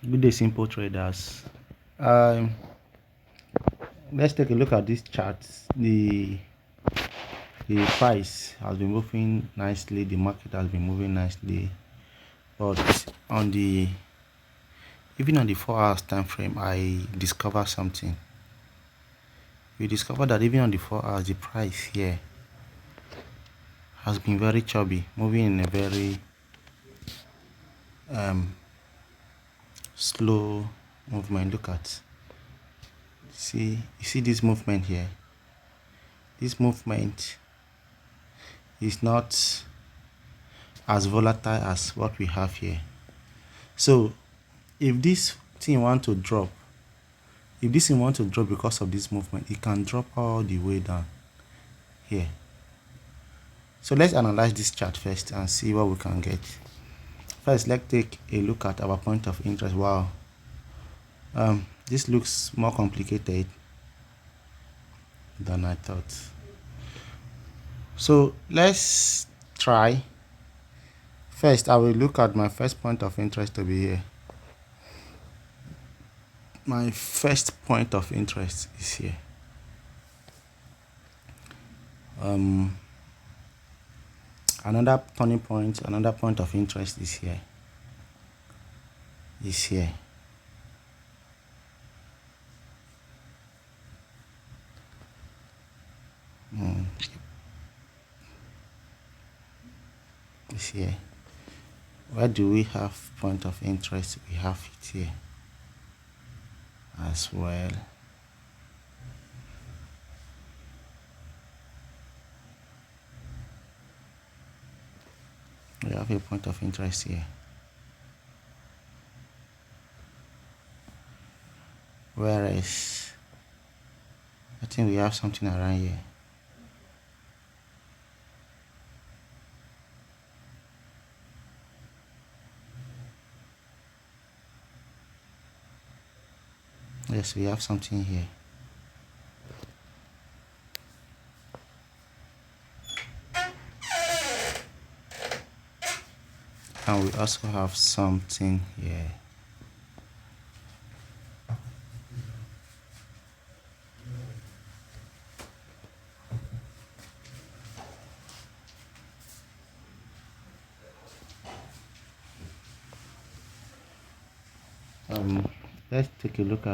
Good day, simple traders. Um, let's take a look at this chart. The price has been moving nicely. The market has been moving nicely, but on the even on the 4 hours time frame, I discovered something. We discovered that even on the 4 hours, the price here has been very chubby, moving in a very slow movement. Look at, you see this movement here. This movement is not as volatile as what we have here. So if this thing want to drop, because of this movement, it can drop all the way down here. So let's analyze this chart first and see what we can get. First, let's take a look at our point of interest. Wow, this looks more complicated than I thought. So let's try. First, I will look at my first point of interest to be here. My first point of interest is here. Another turning point, another point of interest is here. Is here. Is here. Where do we have point of interest? We have it here as well. We have a point of interest here. Whereas I think we have something around here. Yes, we have something here. And we also have something here. Let's take a look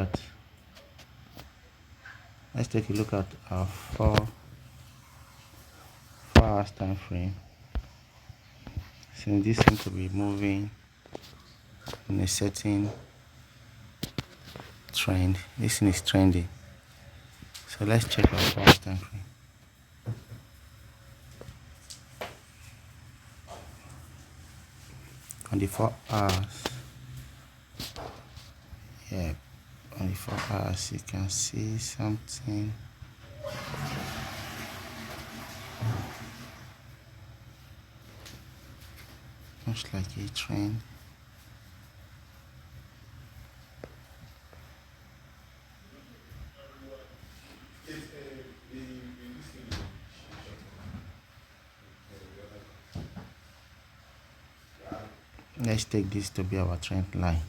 at our 4 hours time frame. Since this seems to be moving in a certain trend, this thing is trending. So let's check our 4 hours time frame. On the 4 hours, yeah, on the 4 hours you can see something. Looks like a trend. Let's take this to be our trend line.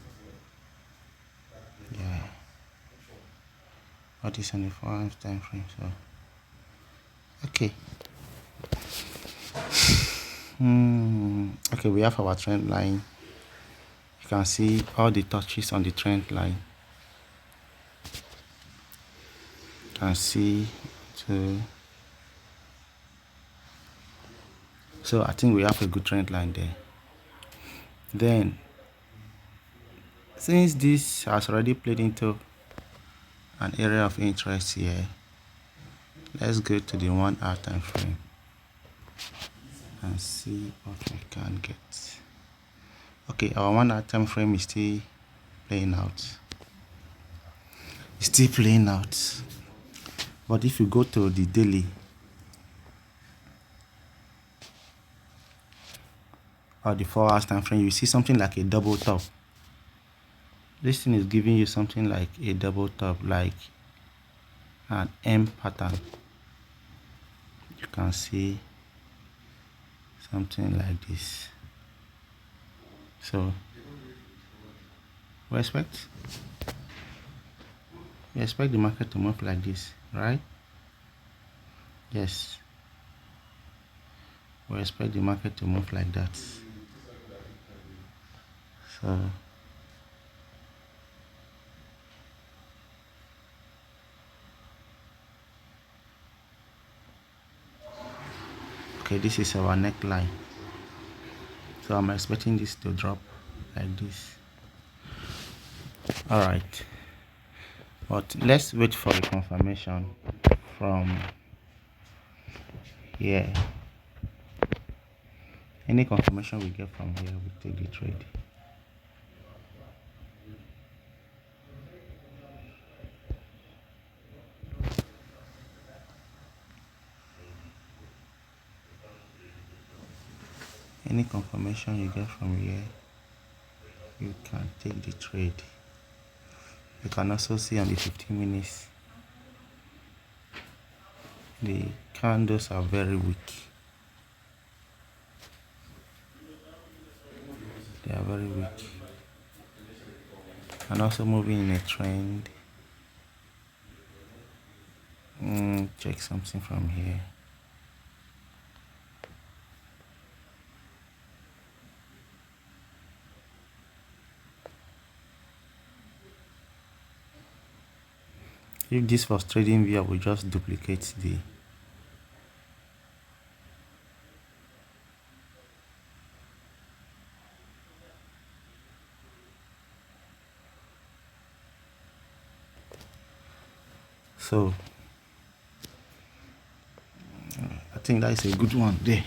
Yeah. What is on the 4 hours time frame? So okay. Okay, we have our trend line. You can see all the touches on the trend line. You can see too. So I think we have a good trend line there. Then, since this has already played into an area of interest here, let's go to the 1 hour time frame and see what we can get. Okay, our 1 hour time frame is still playing out. It's still playing out. But if you go to the daily or the 4 hours time frame, you see something like a double top. This thing is giving you something like a double top, like an M pattern. You can see something like this. So We expect the market to move like this, right? Yes, we expect the market to move like that. So okay, this is our neckline, so I'm expecting this to drop like this. All right, but let's wait for a confirmation from here. Any confirmation we get from here, we take the trade. Any confirmation you get from here, you can take the trade. You can also see on the 15 minutes, the candles are very weak. They are very weak. And also moving in a trend. Check something from here. If this was trading view, I will just duplicate the so I think that is a good one there.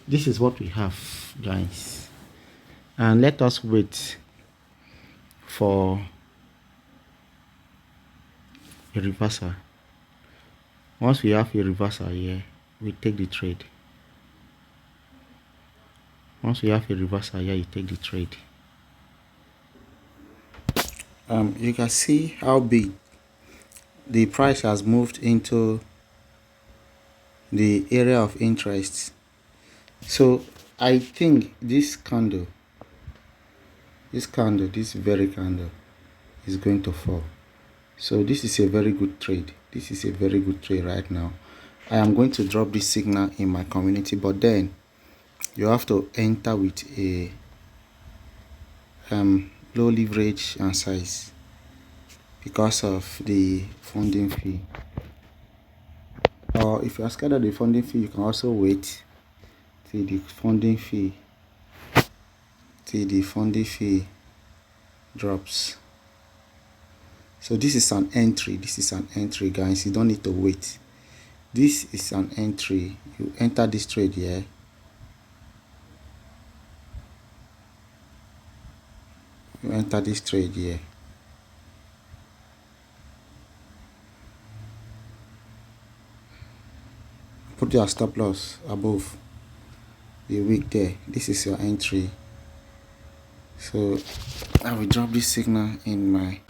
This is what we have, guys, and let us wait for a reversal. Once we have a reversal here, we take the trade. Once we have a reversal here, you take the trade. You can see how big the price has moved into the area of interest. So I think this very candle is going to fall. So this is a very good trade. This is a very good trade right now. I am going to drop this signal in my community, but then you have to enter with a low leverage and size because of the funding fee. Or if you are scared of the funding fee, you can also wait till the funding fee drops. So this is an entry. This is an entry, guys. You don't need to wait. This is an entry. You enter this trade here. You enter this trade here. Put your stop loss above the wick there. This is your entry. So I will drop this signal in my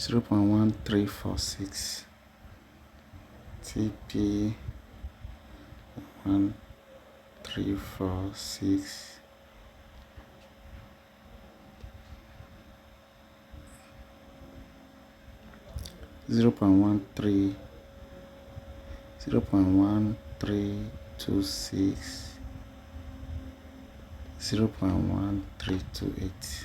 .1346 TP 1346 0.13 0.1326 0.1328.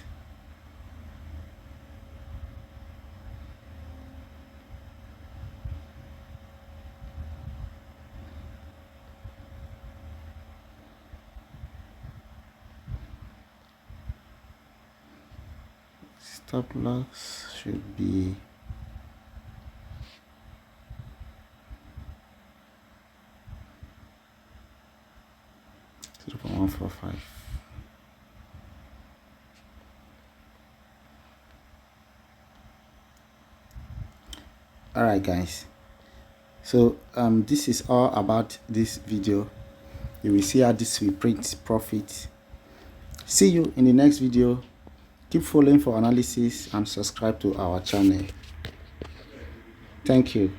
Stop loss should be 0.145. Alright guys, so this is all about this video. You will see how this will print profit. See you in the next video. Keep following for analysis and subscribe to our channel. Thank you.